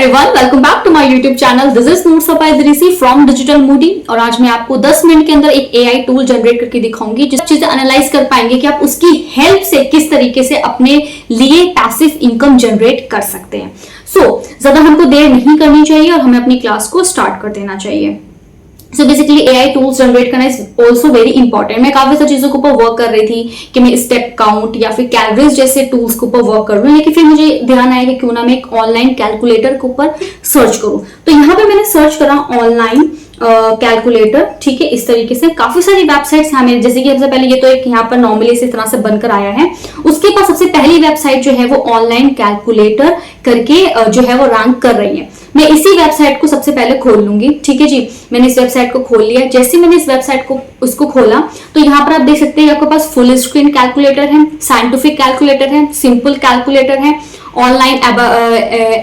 Everyone, welcome back to my YouTube channel. This is Noor Safa Idrisi from digital Moody. और आज मैं आपको 10 मिनट के अंदर एक एआई टूल जनरेट करके दिखाऊंगी जिस चीजें एनालाइज कर पाएंगे कि आप उसकी हेल्प से किस तरीके से अपने लिए पैसिव इनकम जनरेट कर सकते हैं। ज्यादा हमको देर नहीं करनी चाहिए और हमें अपनी क्लास को स्टार्ट कर देना चाहिए। So basically AI tools generate करना इज ऑल्सो वेरी इंपॉर्टेंट। मैं काफी सारी चीजों के ऊपर वर्क कर रही थी कि मैं स्टेप काउंट या फिर कैलोरीज जैसे टूल्स के ऊपर वर्क करूँ, लेकिन फिर मुझे ध्यान आया कि क्यों ना मैं एक ऑनलाइन कैलकुलेटर के ऊपर सर्च करूँ। तो यहाँ पे मैंने सर्च करा ऑनलाइन कैलकुलेटर। ठीक है, इस तरीके से काफी सारी वेबसाइट्स हैं मेरे, जैसे कि सबसे पहले ये तो एक यहाँ पर नॉर्मली इस तरह से बनकर आया है। उसके पास सबसे पहली वेबसाइट जो है वो ऑनलाइन कैलकुलेटर करके जो है वो रैंक कर रही है। मैं इसी वेबसाइट को सबसे पहले खोल लूंगी। ठीक है जी, मैंने इस वेबसाइट को खोल लिया। जैसे मैंने इस वेबसाइट को उसको खोला तो यहाँ पर आप देख सकते हैं आपके पास फुल स्क्रीन कैलकुलेटर है, साइंटिफिक कैलकुलेटर है, सिंपल कैलकुलेटर है, ऑनलाइन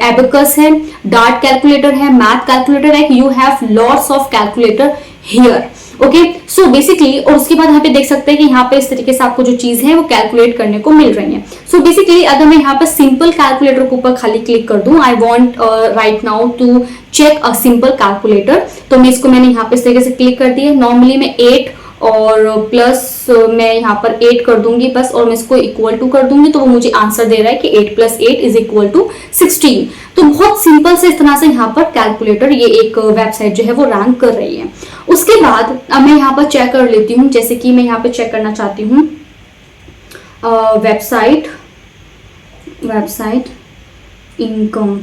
एबेकस है, डार्ट कैलकुलेटर है, मैथ कैलकुलेटर है। You have lots of calculator here. Okay, so basically और उसके बाद यहाँ पे देख सकते हैं कि यहाँ पे इस तरीके से आपको जो चीज है वो कैलकुलेट करने को मिल रही है। सो बेसिकली अगर मैं यहाँ पे सिंपल कैलकुलेटर के ऊपर खाली क्लिक कर दूं, I want right now to check a simple calculator, तो मैं इसको मैंने यहाँ पे इस तरीके से क्लिक कर दिया। नॉर्मली मैं 8 और प्लस मैं यहाँ पर 8 कर दूंगी बस, और मैं इसको इक्वल टू कर दूंगी तो वो मुझे आंसर दे रहा है कि 8 + 8 इज इक्वल टू 16। तो बहुत सिंपल से इस तरह से यहाँ पर कैलकुलेटर ये एक वेबसाइट जो है वो रैंक कर रही है। उसके बाद अब मैं यहाँ पर चेक कर लेती हूँ, जैसे कि मैं यहाँ पे चेक करना चाहती हूँ वेबसाइट इनकम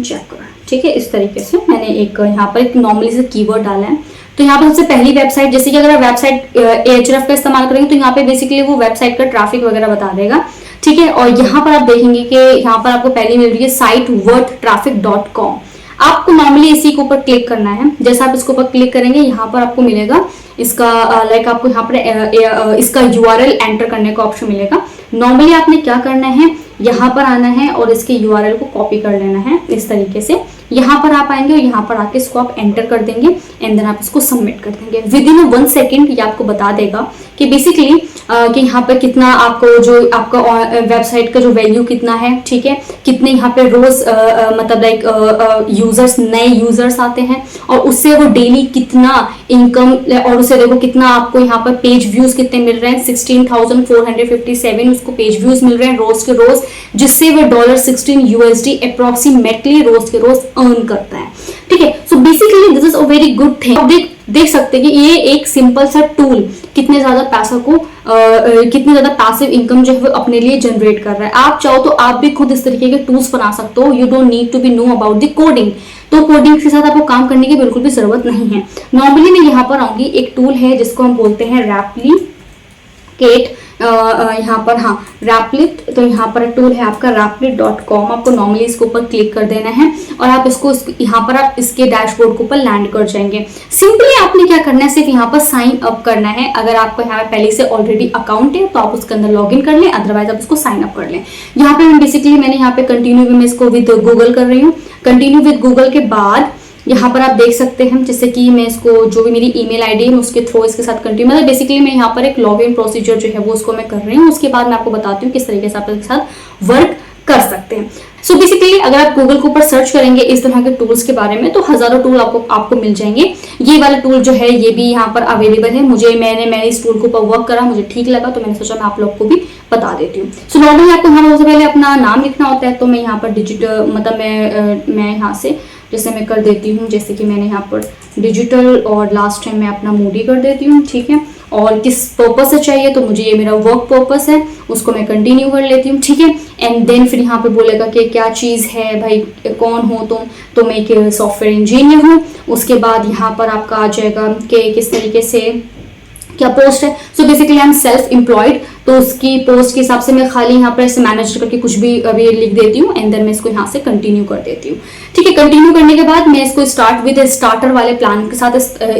चेकर। ठीक है, इस तरीके से मैंने एक यहाँ पर एक नॉर्मली से कीवर्ड डाला है। तो यहाँ पर सबसे पहली वेबसाइट, जैसे कि अगर आप वेबसाइट एचरएफ का इस्तेमाल करेंगे तो यहाँ पे बेसिकली वो वेबसाइट का ट्रैफिक वगैरह बता देगा। ठीक है, और यहाँ पर आप देखेंगे कि यहाँ पर आपको पहली मिल रही है siteworthtraffic.com। आपको नॉर्मली इसी के ऊपर क्लिक करना है। जैसे आप इसके ऊपर क्लिक करेंगे यहाँ पर आपको मिलेगा इसका लाइक आपको यहाँ पर इसका यूआरएल एंटर करने का ऑप्शन मिलेगा। नॉर्मली आपने क्या करना है, यहाँ पर आना है और इसके यूआरएल को कॉपी कर लेना है इस तरीके से। यहाँ पर आप आएंगे और यहाँ पर आके इसको आप एंटर कर देंगे एंड देन आप इसको सबमिट कर देंगे। विद इन 1 सेकेंड ये आपको बता देगा कि बेसिकली कि यहाँ पर कितना आपको जो आपका वेबसाइट का जो वैल्यू कितना है। ठीक है, कितने यहाँ पे रोज मतलब लाइक यूजर्स, नए यूजर्स आते हैं और उससे वो डेली कितना इनकम, और उससे देखो कितना आपको यहाँ पर पेज व्यूज कितने मिल रहे हैं। 16,457 उसको पेज व्यूज मिल रहे हैं रोज के रोज, जिससे वो $16 USD अप्रोक्सीमेटली रोज के रोज अर्न करता है। ठीक है, so basically this is a very good thing. आप देख सकते हैं कि ये एक सिंपल सा टूल कितने ज्यादा पैसा को कितनी ज्यादा पैसिव इनकम जो है वो अपने लिए जनरेट कर रहा है। आप चाहो तो आप भी खुद इस तरीके के टूल्स बना सकते हो। You don't need to be know about the coding. तो कोडिंग के साथ आपको काम करने की बिल्कुल भी जरूरत नहीं है। नॉर्मली मैं यहाँ पर आऊंगी, एक टूल है जिसको हम बोलते हैं रैप्लिकेट। यहाँ पर हाँ रैपलिट, तो यहाँ पर टूल है आपका raplit.com। आपको नॉर्मली इसके ऊपर क्लिक कर देना है और आप इसको यहाँ पर आप इसके डैशबोर्ड के ऊपर लैंड कर जाएंगे। सिंपली आपने क्या करना है, सिर्फ यहाँ पर साइन अप करना है। अगर आपको यहाँ पर पहले से ऑलरेडी अकाउंट है तो आप उसके अंदर लॉग इन कर लें, अदरवाइज आप इसको साइन अप कर लें। यहाँ पे बेसिकली मैंने यहाँ पे कंटिन्यू में इसको विद गूगल कर रही हूँ। कंटिन्यू विद गूगल के बाद यहाँ पर आप देख सकते हैं जैसे कि मैं इसको जो भी मेरी ईमेल आईडी है उसके थ्रू इसके साथ कंटिन्यू, मतलब बेसिकली मैं यहाँ पर एक लॉगिन प्रोसीजर जो है वो उसको मैं कर रही हूँ। उसके बाद मैं आपको बताती हूँ किस तरीके से आप इसके साथ वर्क कर सकते हैं। सो बेसिकली अगर आप गूगल के ऊपर सर्च करेंगे इस तरह के टूल्स के बारे में तो हजारों टूल आपको मिल जाएंगे। ये वाला टूल जो है ये भी यहाँ पर अवेलेबल है। मैंने इस टूल के ऊपर वर्क करा, मुझे ठीक लगा तो मैंने सोचा मैं आप लोग को भी बता देती हूँ। सो नॉर्मली आपको यहाँ सबसे पहले अपना नाम लिखना होता है, तो मैं यहाँ पर डिजिटल मतलब मैं यहाँ से जैसे मैं कर देती हूँ, जैसे कि मैंने यहाँ पर डिजिटल और लास्ट टाइम मैं अपना मूडी कर देती हूँ। ठीक है, और किस पर्पस से चाहिए तो मुझे ये मेरा वर्क पर्पस है, उसको मैं कंटिन्यू कर लेती हूँ। ठीक है, एंड देन फिर यहाँ पे बोलेगा कि क्या चीज़ है भाई, कौन हो तुम, तो मैं एक सॉफ्टवेयर इंजीनियर हूँ। उसके बाद यहाँ पर आपका आ जाएगा कि किस तरीके से क्या पोस्ट है। So basically I am self employed, तो उसकी पोस्ट के हिसाब से मैं खाली यहाँ पर ऐसे मैनेज करके कुछ भी अभी लिख देती हूँ एंड देन मैं इसको यहाँ से कंटिन्यू कर देती हूँ। ठीक है, कंटिन्यू करने के बाद मैं इसको स्टार्ट विद स्टार्टर वाले प्लान के साथ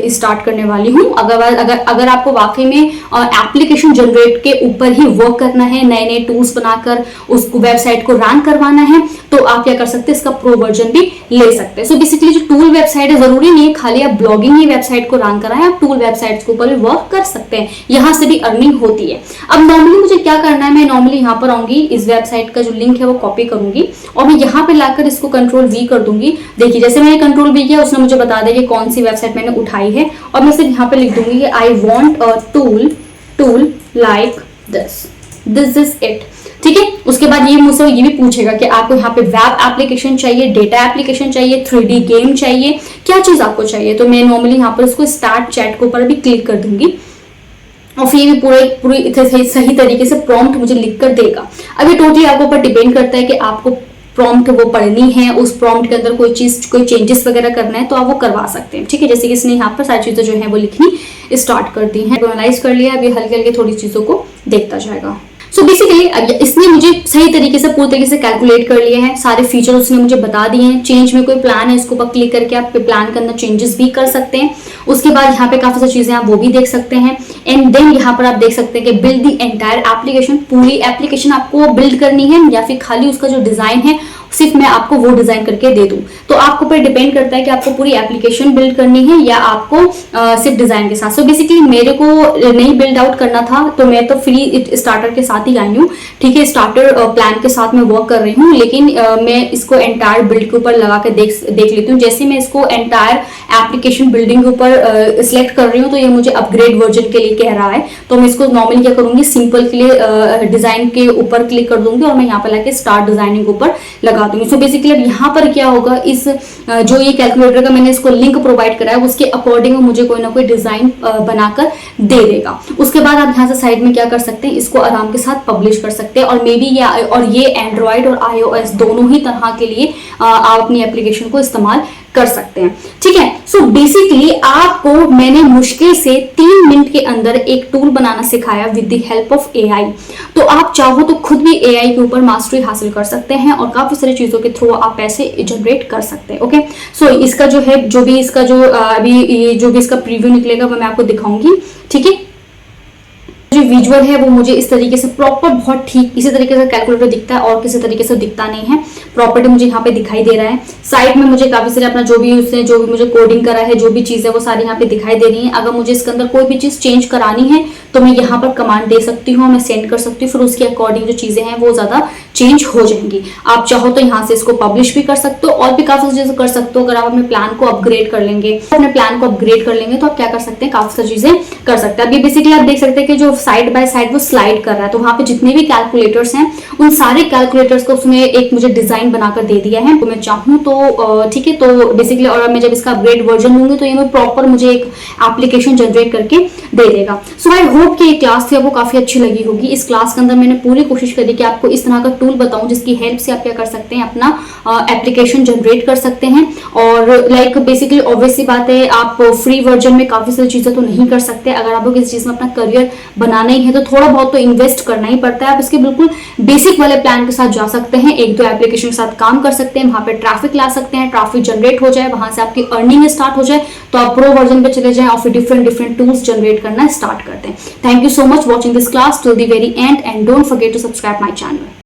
स्टार्ट करने वाली हूँ। अगर आपको वाकई में एप्लीकेशन जनरेट के ऊपर ही वर्क करना है, नए नए टूल्स बनाकर उसको वेबसाइट को रैंक करवाना है, तो आप क्या कर सकते हैं, इसका प्रो वर्जन भी ले सकते हैं। सो बेसिकली जो टूल वेबसाइट है, जरूरी नहीं है खाली आप ब्लॉगिंग ही वेबसाइट को रैंक कराएं, आप टूल वेबसाइट्स के ऊपर भी वर्क कर सकते हैं, यहाँ से भी अर्निंग होती है। अब नॉर्मली मुझे क्या करना है, मैं नॉर्मली यहाँ पर आऊंगी, इस वेबसाइट का जो लिंक है वो कॉपी करूंगी और मैं यहाँ पे लाकर इसको कंट्रोल वी कर दूंगी। देखिए जैसे मैंने कंट्रोल वी किया उसने मुझे बता दिया कि कौन सी वेबसाइट मैंने उठाई है और मैं सिर्फ यहाँ पे लिख दूंगी कि I want a tool like this is it. ठीक है, उसके बाद ये मुझसे ये भी पूछेगा कि आपको यहाँ पे वेब एप्लीकेशन चाहिए, डेटा एप्लीकेशन चाहिए, 3D गेम चाहिए, क्या चीज आपको चाहिए। तो मैं नॉर्मली यहाँ पर इसको स्टार्ट चैट के ऊपर भी क्लिक कर दूंगी और फिर भी पूरी सही तरीके से प्रॉम्प्ट मुझे लिख कर देगा। अब ये टोटली आपके ऊपर डिपेंड करता है कि आपको प्रॉम्प्ट वो पढ़नी है, उस प्रॉम्प्ट के अंदर कोई चेंजेस वगैरह करना है तो आप वो करवा सकते हैं। ठीक है, जैसे कि इसने यहाँ पर सारी चीजें जो है वो लिखनी स्टार्ट कर दी है, एनालाइज कर लिया, अभी हल्के हल्के थोड़ी चीजों को देखता जाएगा। सो बेसिकली इसने मुझे सही तरीके से पूरी तरीके से कैलकुलेट कर लिया है, सारे फीचर उसने मुझे बता दिए हैं। चेंज में कोई प्लान है, इसको ऊपर क्लिक करके आप प्लान के अंदर चेंजेस भी कर सकते हैं। उसके बाद यहाँ पे काफी सारी चीजें आप वो भी देख सकते हैं। एंड देन यहाँ पर आप देख सकते हैं कि बिल्ड द एंटायर एप्लीकेशन, पूरी एप्लीकेशन आपको बिल्ड करनी है या फिर खाली उसका जो डिजाइन है सिर्फ मैं आपको वो डिजाइन करके दे दूं। तो आपको पर डिपेंड करता है कि आपको पूरी एप्लीकेशन बिल्ड करनी है या आपको सिर्फ डिजाइन के साथ। सो बेसिकली मेरे को नहीं बिल्ड आउट करना था तो मैं तो फ्री स्टार्टर के साथ ही आई हूँ। ठीक है, स्टार्टर प्लान के साथ मैं वर्क कर रही हूँ, लेकिन मैं इसको एंटायर बिल्ड के ऊपर लगा के देख लेती हूँ। जैसे मैं इसको एंटायर एप्लीकेशन बिल्डिंग के ऊपर सिलेक्ट कर रही हूँ तो ये मुझे अपग्रेड वर्जन के लिए कह रहा है। तो मैं इसको नॉर्मली क्या करूंगी, सिंपल के लिए डिजाइन के ऊपर क्लिक कर दूंगी और मैं यहाँ पर लाके स्टार्ट डिजाइनिंग के ऊपर लगा दूंगी। सो बेसिकली अब यहाँ पर क्या होगा, इस जो ये कैलकुलेटर का मैंने इसको लिंक प्रोवाइड करा है उसके अकॉर्डिंग मुझे कोई ना कोई डिजाइन बनाकर दे देगा। उसके बाद आप यहाँ से साइड में क्या कर सकते हैं, इसको आराम के साथ पब्लिश कर सकते हैं और मे बी ये एंड्रॉइड और iOS दोनों ही तरह के लिए आप अपनी एप्लीकेशन को इस्तेमाल कर सकते हैं। ठीक है, सो बेसिकली आपको मैंने मुश्किल से 3 मिनट के अंदर एक टूल बनाना सिखाया with the help of AI। तो आप चाहो तो खुद भी AI के ऊपर मास्टरी हासिल कर सकते हैं और काफी सारी चीजों के थ्रू आप पैसे जनरेट कर सकते हैं। ओके, सो इसका जो है जो भी इसका प्रीव्यू निकलेगा वो मैं आपको दिखाऊंगी। ठीक है, जो विजुअल है वो मुझे इस तरीके से प्रॉपर बहुत ठीक इसी तरीके से कैलकुलेटर दिखता है और किसी तरीके से दिखता नहीं है। प्रॉपर्टी मुझे यहाँ पे दिखाई दे रहा है। साइड में मुझे काफी सारे अपना जो भी मुझे कोडिंग करा है, जो भी चीज है वो सारी यहाँ पे दिखाई दे रही है। अगर मुझे इसके अंदर कोई भी चीज चेंज करानी है तो मैं यहाँ पर कमांड दे सकती हूँ, मैं सेंड कर सकती हूँ, फिर उसके अकॉर्डिंग जो चीजें हैं वो ज्यादा चेंज हो जाएंगी। आप चाहो तो यहाँ से इसको पब्लिश भी कर सकते हो और भी काफी सारी चीजें कर सकते हो। अगर आप अपने प्लान को अपग्रेड कर लेंगे तो आप क्या कर सकते हैं, काफी सारी चीजें कर सकते हैं। अभी बेसिकली आप देख सकते हैं कि जो साइड बाय साइड वो स्लाइड कर रहा है, तो वहां पे जितने भी कैलकुलेटर्स हैं उन सारे कैलकुलेटर्स को उसने एक मुझे डिजाइन बनाकर दे दिया है। तो मैं चाहूँ तो ठीक है, तो बेसिकली और मैं जब इसका अपग्रेड वर्जन लूंगी तो ये प्रॉपर मुझे एक एप्लीकेशन जनरेट करके दे देगा। सो आई होप कि ये क्लास थी वो काफी अच्छी लगी होगी। इस क्लास के अंदर मैंने पूरी कोशिश करी कि आपको इस तरह का टूल बताऊं जिसकी हेल्प से आप क्या कर सकते हैं, अपना एप्लीकेशन जनरेट कर सकते हैं। और लाइक बेसिकली ऑब्वियस सी बात है, आप फ्री वर्जन में काफी सारी चीजें तो नहीं कर सकते। अगर आपको किसी चीज में अपना करियर बनाना ही है तो थोड़ा बहुत तो इन्वेस्ट करना ही पड़ता है। आप इसके बिल्कुल बेसिक वाले प्लान के साथ जा सकते हैं, 1-2 एप्लीकेशन के साथ काम कर सकते हैं, वहां पे ट्रैफिक ला सकते हैं, ट्रैफिक जनरेट हो जाए, वहां से आपकी अर्निंग स्टार्ट हो जाए तो आप प्रो वर्जन पे चले जाएं और फिर डिफरेंट टूल्स जनरेट करना स्टार्ट करते हैं। Thank you so much watching this class till the very end and don't forget to subscribe my channel.